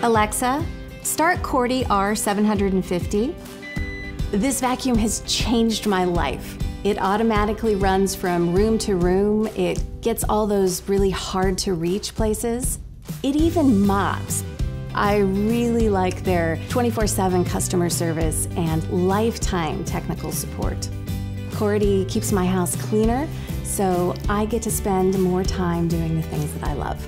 Alexa, start Coredy R750. This vacuum has changed my life. It automatically runs from room to room. It gets all those really hard to reach places. It even mops. I really like their 24/7 customer service and lifetime technical support. Coredy keeps my house cleaner, so I get to spend more time doing the things that I love.